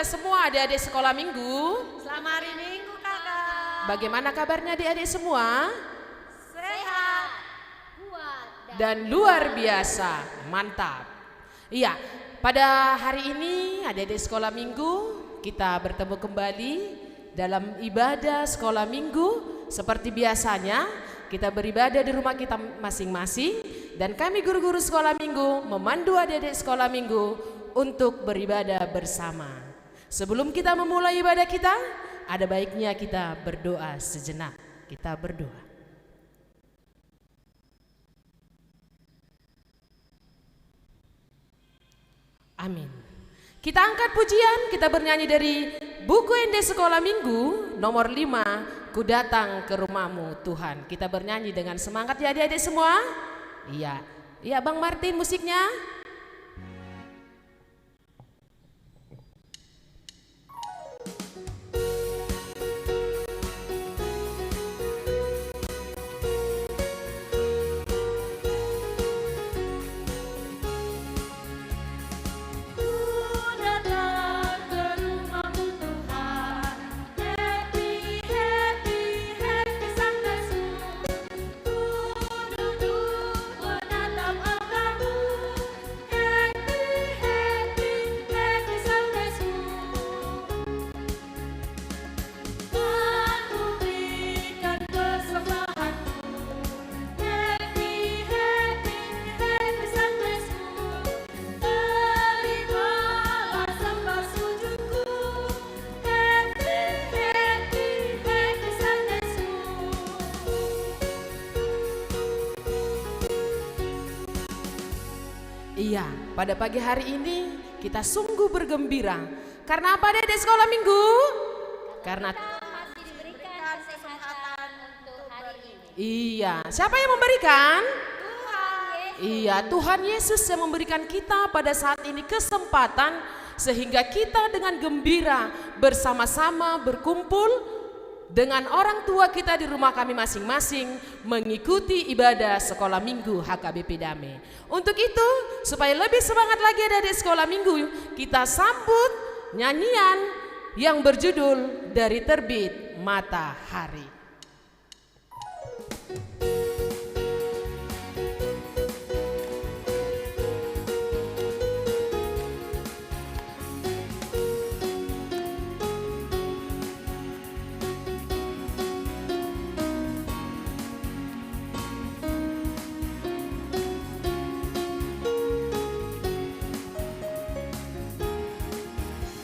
kita semua adik-adik sekolah minggu? Selamat hari Minggu kakak. Bagaimana kabarnya adik-adik semua? Sehat, kuat, Dan luar biasa, mantap. Iya, pada hari ini adik-adik sekolah minggu kita bertemu kembali dalam ibadah sekolah minggu. Seperti biasanya kita beribadah di rumah kita masing-masing. Dan kami guru-guru sekolah minggu memandu adik-adik sekolah minggu untuk beribadah bersama. Sebelum kita memulai ibadah kita, ada baiknya kita berdoa sejenak. Kita berdoa. Amin. Kita angkat pujian, kita bernyanyi dari buku Ende Sekolah Minggu nomor 5, Ku Datang ke Rumahmu Tuhan. Kita bernyanyi dengan semangat ya adik-adik semua. Iya, iya Bang Martin musiknya. Iya, pada pagi hari ini kita sungguh bergembira. Karena apa adik-adik sekolah minggu? Karena masih diberikan kesehatan untuk hari ini. iya, siapa yang memberikan? Tuhan Yesus. Iya, Tuhan Yesus yang memberikan kita pada saat ini kesempatan sehingga kita dengan gembira bersama-sama berkumpul dengan orang tua kita di rumah kami masing-masing mengikuti ibadah sekolah minggu HKBP Damai. Untuk itu, supaya lebih semangat lagi adik-adik sekolah minggu, kita sambut nyanyian yang berjudul Dari Terbit Matahari.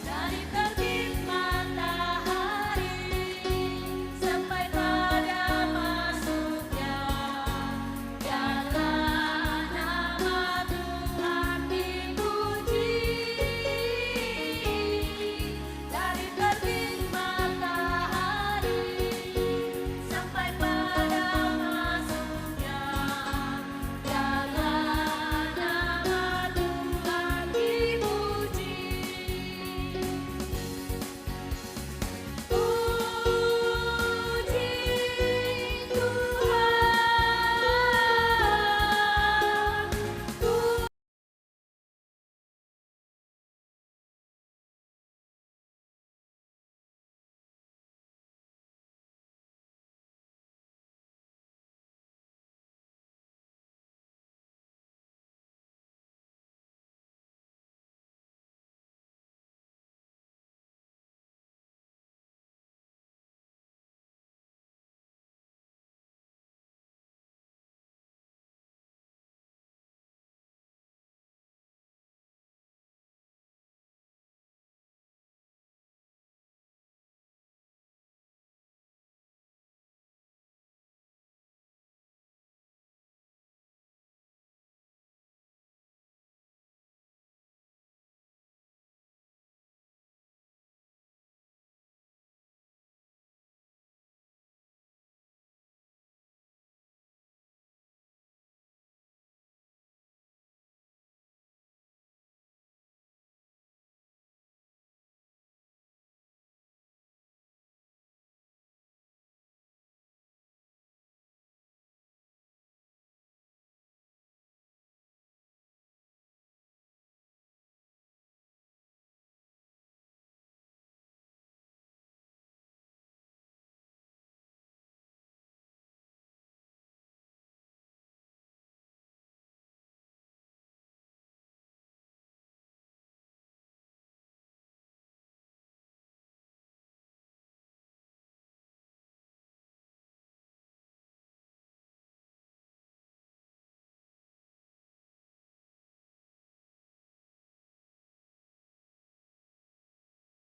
Dari terbit matahari sampai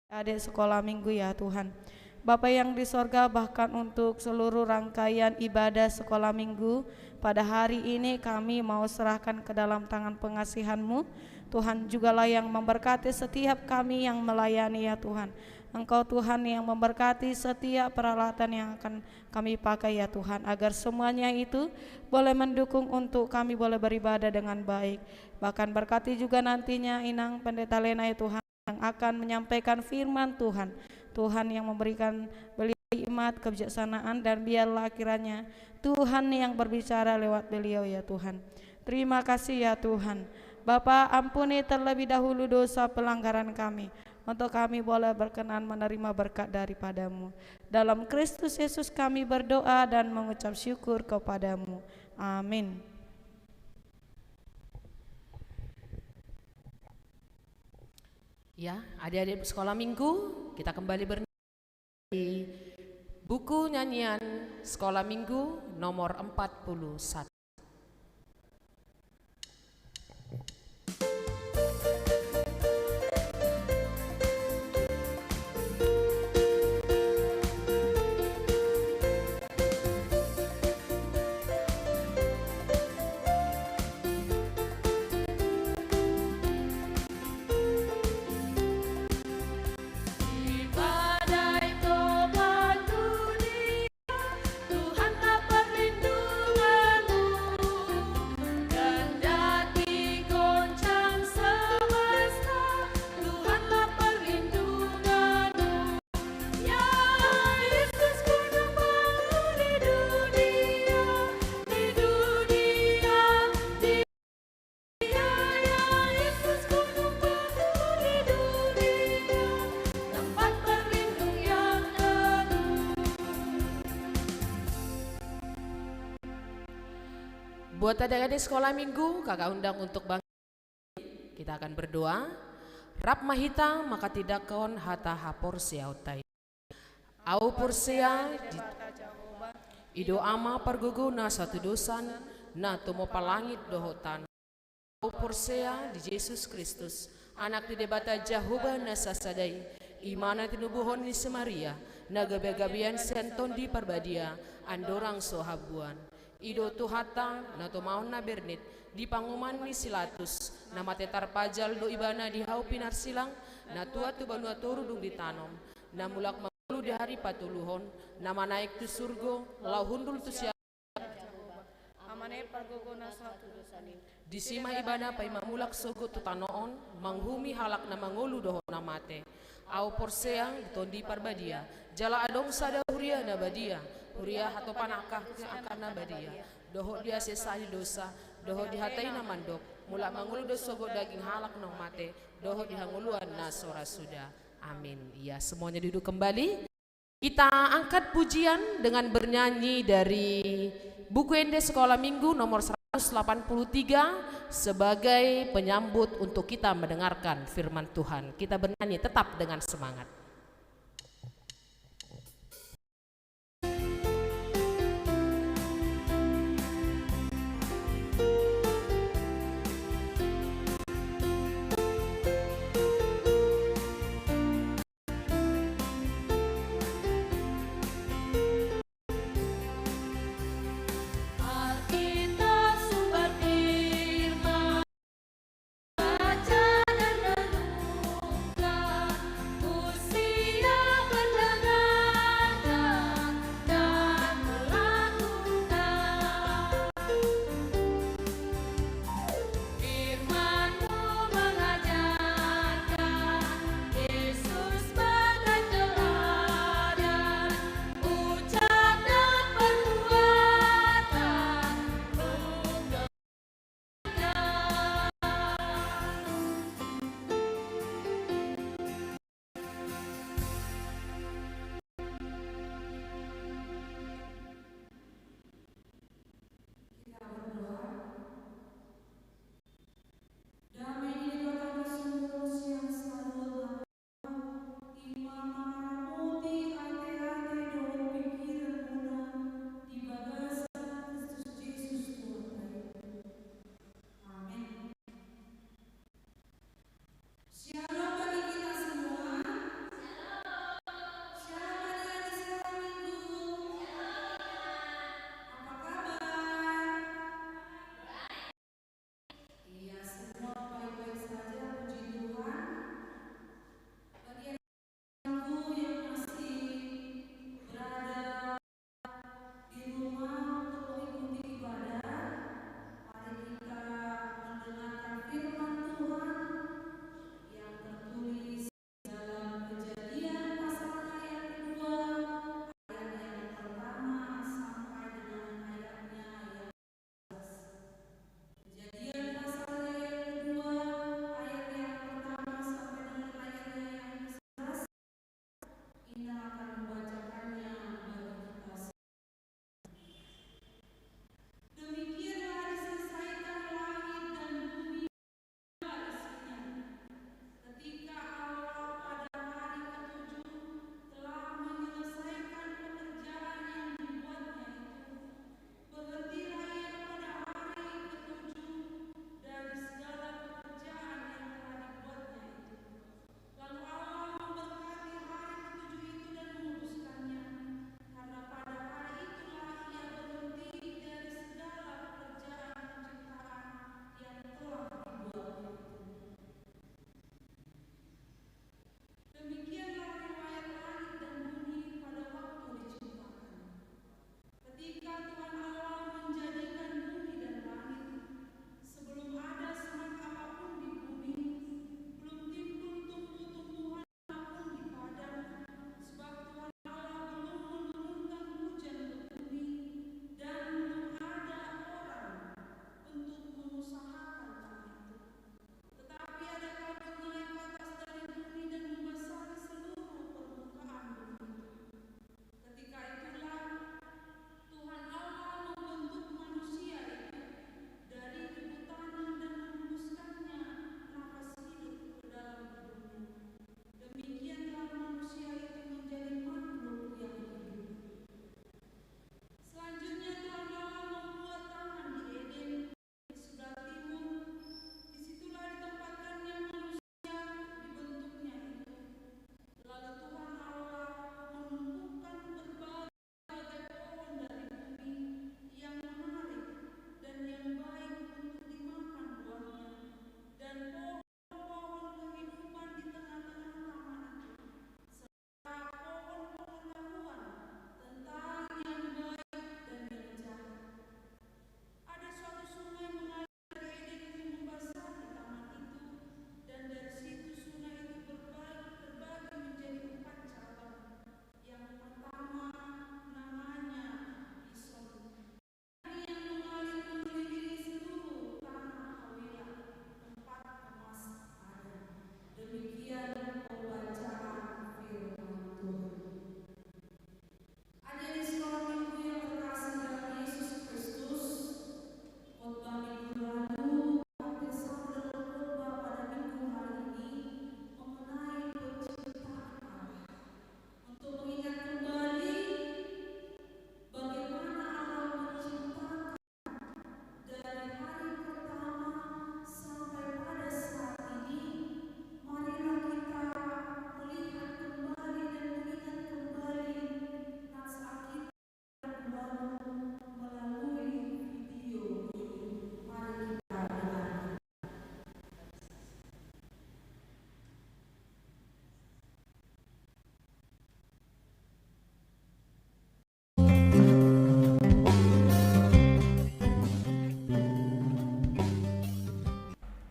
adik sekolah minggu ya Tuhan. Bapa yang di sorga, bahkan untuk seluruh rangkaian ibadah sekolah minggu pada hari ini kami mau serahkan ke dalam tangan pengasihan-Mu. Tuhan jugalah yang memberkati setiap kami yang melayani ya Tuhan. Engkau Tuhan yang memberkati setiap peralatan yang akan kami pakai ya Tuhan, agar semuanya itu boleh mendukung untuk kami boleh beribadah dengan baik. Bahkan berkati juga nantinya Inang Pendeta Lena ya Tuhan, yang akan menyampaikan firman Tuhan. Tuhan yang memberikan beliau hikmat, kebijaksanaan, dan biarlah kiranya Tuhan yang berbicara lewat beliau ya Tuhan. Terima kasih ya Tuhan. Bapa, ampuni terlebih dahulu dosa pelanggaran kami, untuk kami boleh berkenan menerima berkat daripada-Mu. Dalam Kristus Yesus kami berdoa dan mengucap syukur kepada-Mu. Amin. Ya, adik-adik sekolah minggu, kita kembali bernyanyi buku nyanyian sekolah minggu nomor 41. Buat adik-adik sekolah minggu, kakak undang untuk bangkit. Kita akan berdoa. Rap mahita maka tidak kon hata haporsia utai. Au porsia ido ama pergugu na satu dosan na tumo palangit dohotan. Au porsia di Yesus Kristus, anak di debata Jehovah na sasadai. Imana tinubuhon ni Samaria, na gabi-gabian senton di parbadia, andorang sohabuan. Ido tuhata na tumaon na bernit di panguman ni silatus na matetar pajal do ibana di hau pinar silang na tua tu banua turudung ditanom na mulak mangulu di hari patuluhon na manaik tu surgo lau hundul tu siap amane pargogo na satu di sima ibana pai mamulak sogo tu tanoon manghumi halak na mangulu doho na mate au porseang tondi parbadia jala adong sada huria na badia Huria atau panakah ke akana badia doho dia sesali dosa doho dihatai na mandok mulak mangulu dosogo daging halak nong mate doho dihanguluan nasora sudah. Amin. Ya, semuanya duduk kembali. Kita angkat pujian dengan bernyanyi dari buku Ende Sekolah Minggu nomor 183 sebagai penyambut untuk kita mendengarkan firman Tuhan. Kita bernyanyi tetap dengan semangat. See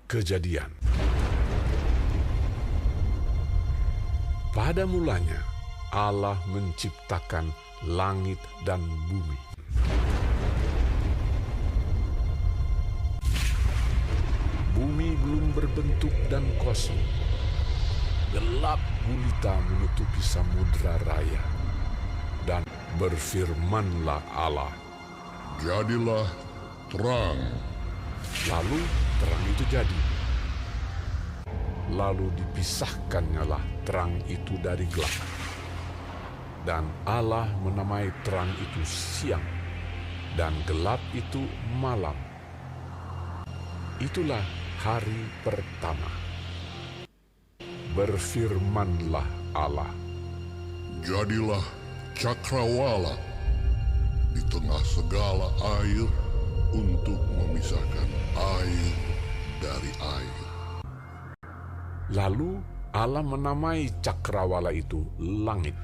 Kejadian. Pada mulanya Allah menciptakan langit dan bumi. Bumi belum berbentuk dan kosong. Gelap gulita menutupi samudra raya. Dan berfirmanlah Allah, "Jadilah terang." Lalu terang itu jadi. Lalu dipisahkannyalah terang itu dari gelap. Dan Allah menamai terang itu siang, dan gelap itu malam. Itulah hari pertama. Berfirmanlah Allah, "Jadilah cakrawala di tengah segala air untuk memisahkan air dari air." Lalu Allah menamai cakrawala itu langit.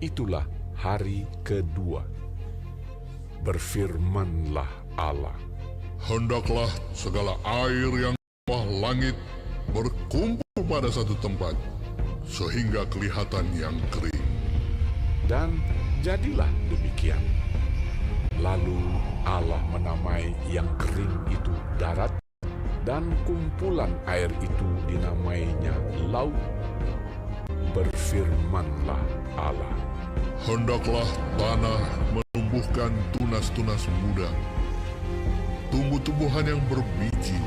Itulah hari kedua. Berfirmanlah Allah, "Hendaklah segala air yang di bawah langit berkumpul pada satu tempat, sehingga kelihatan yang kering." dan jadilah demikian. Lalu Allah menamai yang kering itu darat, dan kumpulan air itu dinamainya laut. Berfirmanlah Allah, "Hendaklah tanah menumbuhkan tunas-tunas muda, tumbuh-tumbuhan yang berbiji,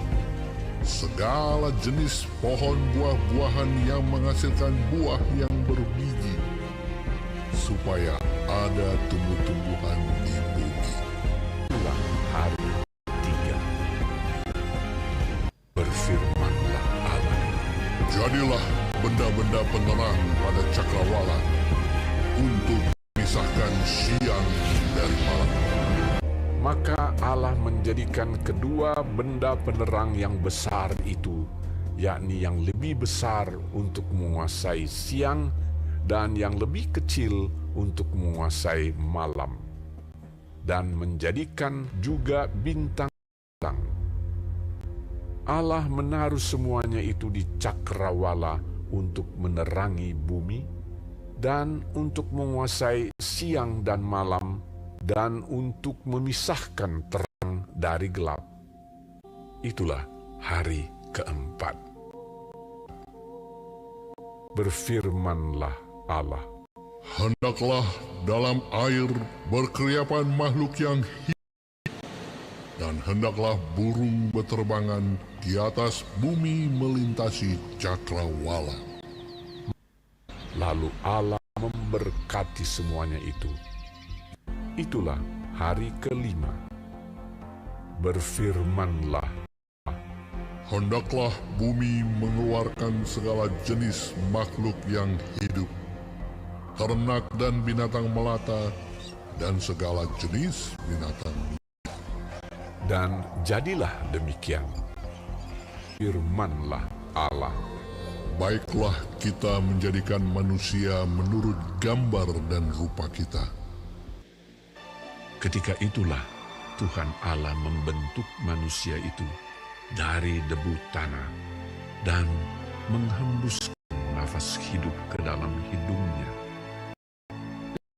segala jenis pohon buah-buahan yang menghasilkan buah yang berbiji, supaya ada tumbuh-tumbuhan di bumi." itulah hari ketiga. Berfirmanlah Allah, "Jadilah benda-benda penerang pada cakrawala untuk memisahkan siang dari malam." maka Allah menjadikan kedua benda penerang yang besar itu, yakni yang lebih besar untuk menguasai siang dan yang lebih kecil untuk menguasai malam, dan menjadikan juga bintang-bintang. Allah menaruh semuanya itu di cakrawala untuk menerangi bumi, dan untuk menguasai siang dan malam, dan untuk memisahkan terang dari gelap. Itulah hari keempat. Berfirmanlah Allah, "Hendaklah dalam air berkeriapan makhluk yang hidup, dan hendaklah burung berterbangan di atas bumi melintasi cakrawala." lalu Allah memberkati semuanya itu. Itulah hari kelima. Berfirmanlah, "Hendaklah bumi mengeluarkan segala jenis makhluk yang hidup, ternak dan binatang melata, dan segala jenis binatang." dan jadilah demikian. Firmanlah Allah, "Baiklah kita menjadikan manusia menurut gambar dan rupa kita." Ketika itulah Tuhan Allah membentuk manusia itu dari debu tanah dan menghembuskan nafas hidup ke dalam hidungnya.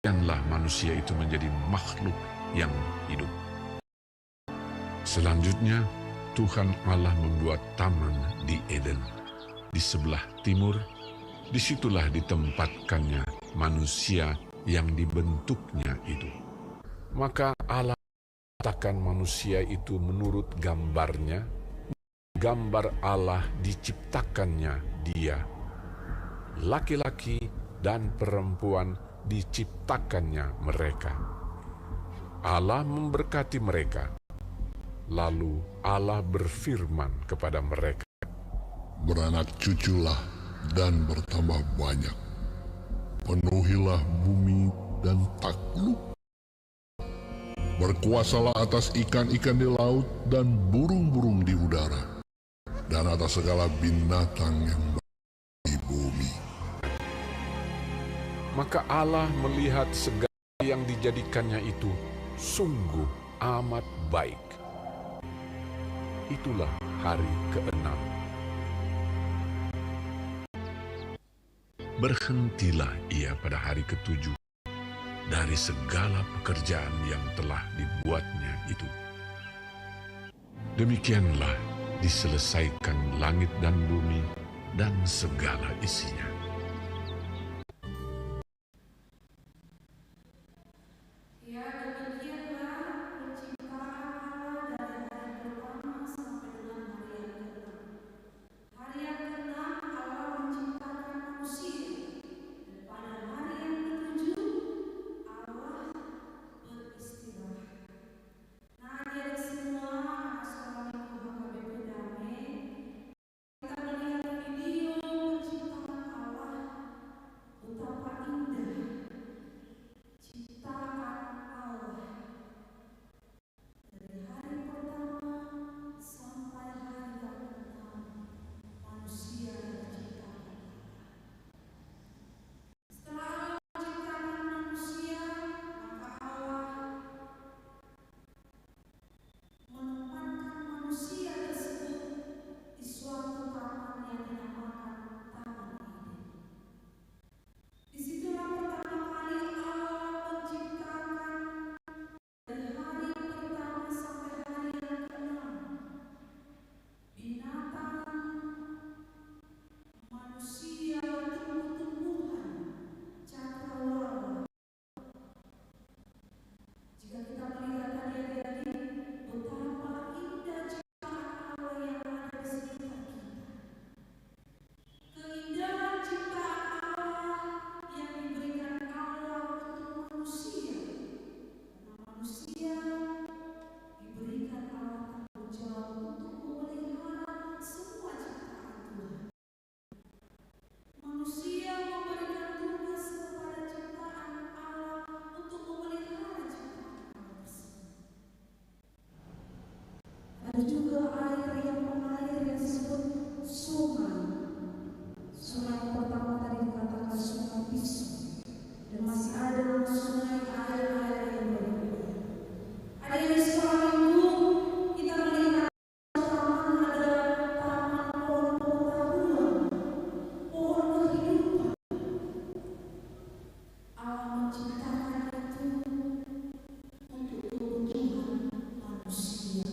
Demikianlah manusia itu menjadi makhluk yang hidup. Selanjutnya, Tuhan Allah membuat taman di Eden. Di sebelah timur, disitulah ditempatkannya manusia yang dibentuknya itu. Maka Allah menciptakan manusia itu menurut gambarnya. Gambar Allah diciptakannya dia. Laki-laki dan perempuan diciptakannya mereka. Allah memberkati mereka. Lalu Allah berfirman kepada mereka, "Beranak cuculah dan bertambah banyak. Penuhilah bumi dan takluk. Berkuasalah atas ikan-ikan di laut dan burung-burung di udara, dan atas segala binatang yang di bumi." Maka Allah melihat segala yang dijadikannya itu sungguh amat baik. itulah hari ke-6. Berhentilah ia pada hari ke-7 dari segala pekerjaan yang telah dibuatnya itu. Demikianlah diselesaikan langit dan bumi dan segala isinya. Ada juga air yang disebut sungai. Sungai yang pertama tadi dikatakan sungai bisu, dan masih ada sungai air yang berbeda. Ada di sekolah minggu kita melihat taman, ada taman pohon pengetahuan, pohon kehidupan. Allah menciptakan itu untuk kebutuhan manusia.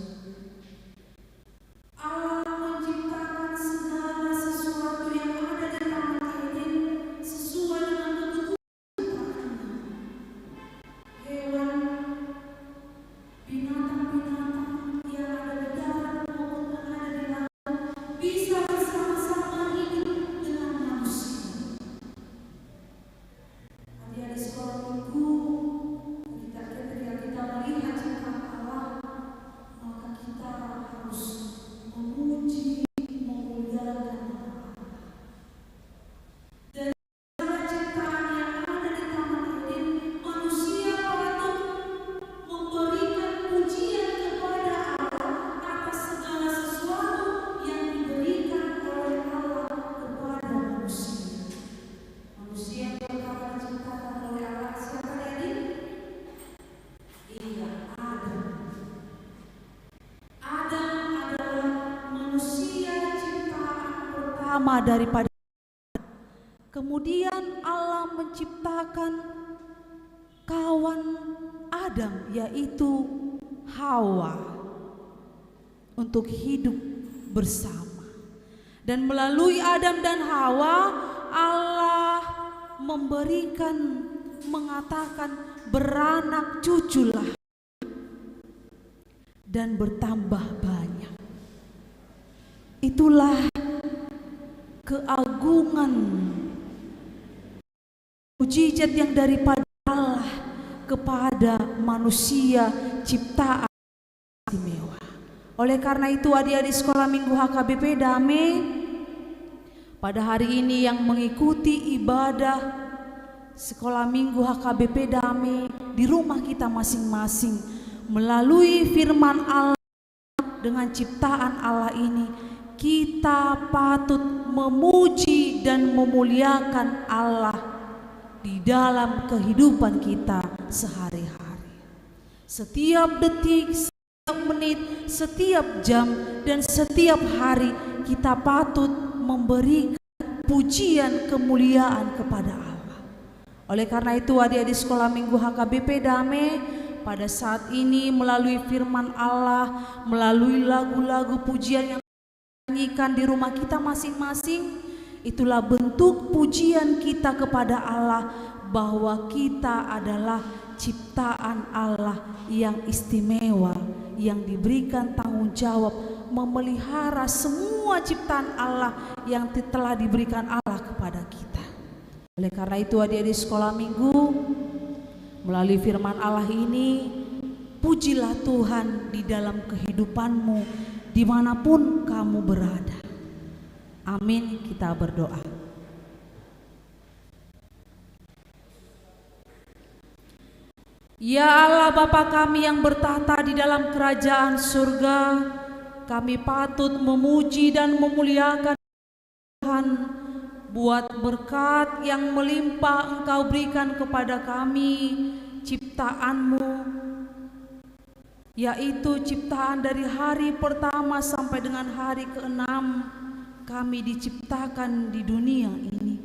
Daripada kemudian Allah menciptakan kawan Adam, yaitu Hawa, untuk hidup bersama. Dan melalui Adam dan Hawa, Allah mengatakan beranak cuculah dan bertambah banyak. Itulah keagungan mujizat yang daripada Allah kepada manusia, ciptaan istimewa. Oleh karena itu adik-adik sekolah minggu HKBP Damai, pada hari ini yang mengikuti ibadah sekolah minggu HKBP Damai di rumah kita masing-masing, melalui firman Allah dengan ciptaan Allah ini, kita patut memuji dan memuliakan Allah di dalam kehidupan kita sehari-hari. Setiap detik, menit, setiap jam, dan setiap hari kita patut memberikan pujian kemuliaan kepada Allah. Oleh karena itu adik-adik sekolah minggu HKBP Damai, pada saat ini melalui firman Allah, melalui lagu-lagu pujian yang dinyanyikan di rumah kita masing-masing, itulah bentuk pujian kita kepada Allah bahwa kita adalah ciptaan Allah yang istimewa, yang diberikan tanggung jawab memelihara semua ciptaan Allah yang telah diberikan Allah kepada kita. Oleh karena itu adik-adik sekolah minggu, melalui firman Allah ini, pujilah Tuhan di dalam kehidupanmu dimanapun kamu berada. Amin, kita berdoa. Ya Allah Bapa kami yang bertahta di dalam kerajaan surga, kami patut memuji dan memuliakan Tuhan buat berkat yang melimpah Engkau berikan kepada kami, ciptaan-Mu, yaitu ciptaan dari hari pertama sampai dengan hari ke-6 kami diciptakan di dunia ini.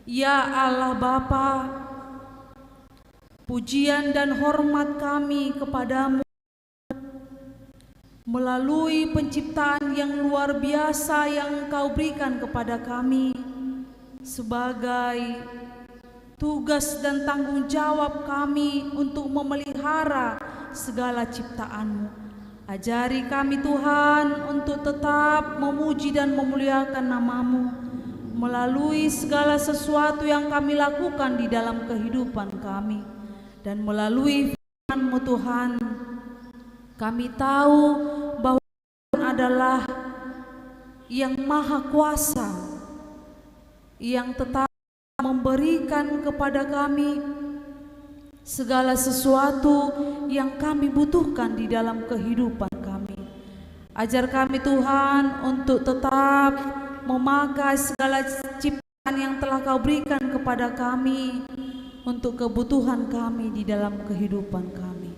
Ya Allah Bapa, pujian dan hormat kami kepadamu melalui penciptaan yang luar biasa yang Engkau berikan kepada kami sebagai tugas dan tanggung jawab kami untuk memelihara segala ciptaan-Mu. Ajari kami Tuhan untuk tetap memuji dan memuliakan nama-Mu melalui segala sesuatu yang kami lakukan di dalam kehidupan kami. Dan melalui firman-Mu Tuhan, kami tahu bahwa Tuhan adalah yang maha kuasa, yang tetap memberikan kepada kami segala sesuatu yang kami butuhkan di dalam kehidupan kami. Ajar kami Tuhan untuk tetap memakai segala ciptaan yang telah Kau berikan kepada kami untuk kebutuhan kami di dalam kehidupan kami.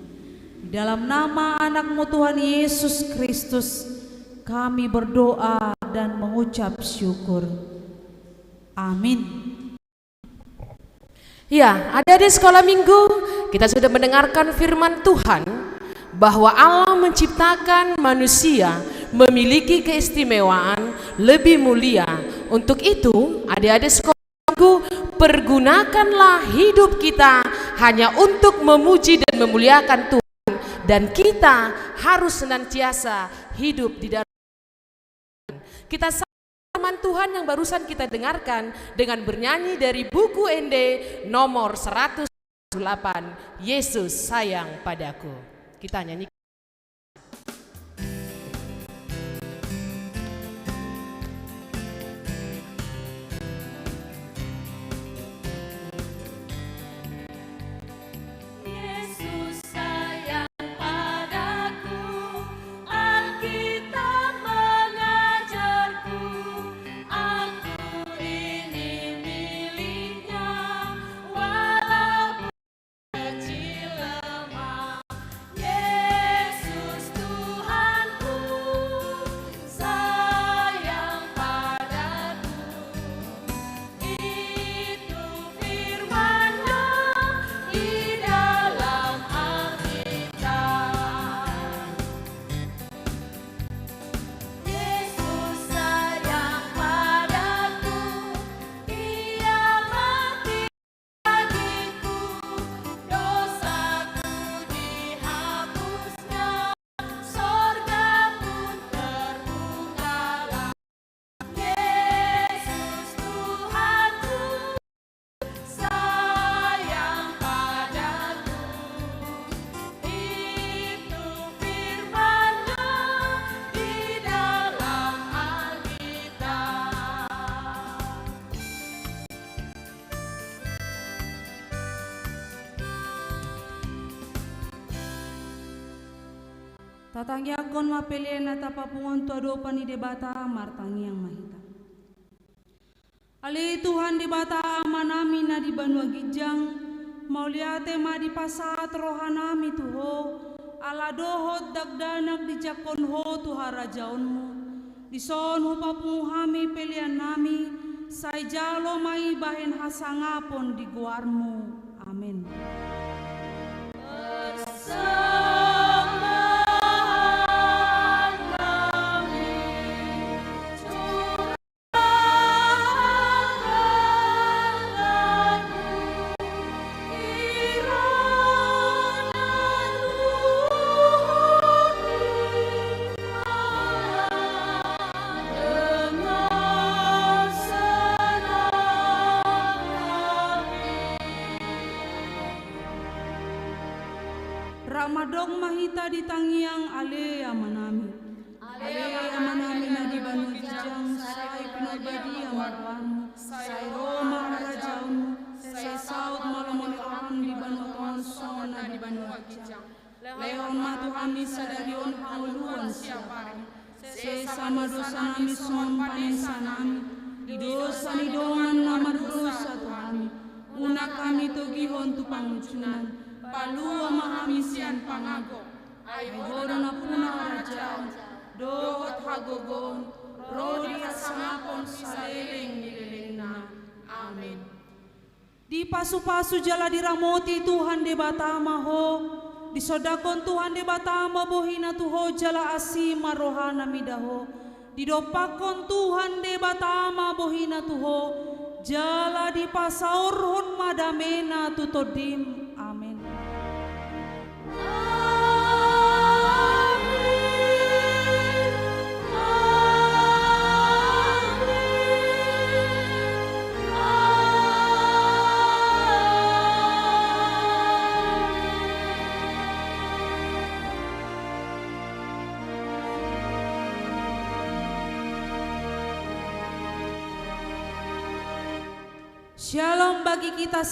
Di dalam nama anak-Mu Tuhan Yesus Kristus kami berdoa dan mengucap syukur. Amin. Ya, adik-adik sekolah minggu, kita sudah mendengarkan firman Tuhan bahwa Allah menciptakan manusia memiliki keistimewaan lebih mulia. Untuk itu, adik-adik sekolah minggu, pergunakanlah hidup kita hanya untuk memuji dan memuliakan Tuhan, dan kita harus senantiasa hidup di dalam kita. Firman Tuhan yang barusan kita dengarkan dengan bernyanyi dari buku ND nomor 108, Yesus sayang padaku. Kita nyanyi. Tatang yakon mapelena tapapungon tu adopan di debata martangi yang mahita. Ali Tuhan di bata amanami na di Banua Gijang, mauliate ma di pasat rohanami tuho, ala dohot dagdanak di jakon ho tuha rajaunmu. Di son ho papunghami pelian nami, say jalo mai bahen hasangapon di guarmu. Amin. Ramadong mahita di tangiang ale amanami. Ale amanami na di banu kijang say pinabadi amarwanmu. Say Roma rajaunmu. Say saud malamonikan di banu tonson na di banu kijang. Leon matu kami sadarion hauluan siapa. Say sama dosa nami son panensa nami. Di dosa ni dongan nama dosa Tuhami. Una kami togihon tu pangucunan. Palua mahamisian pangago, ay horo na puna rajaon, dohot hagogon, rodi asangapon sa leleng na. Amin. Di pasu-pasu jala diramoti Tuhan de batama ho, di sodakon Tuhan de batama bohina tuho jala asima rohana midaho, di dopakon Tuhan de batama bohina tuho, jala di pasaurhon madamena tutodim. Amin. Shalom bagi kita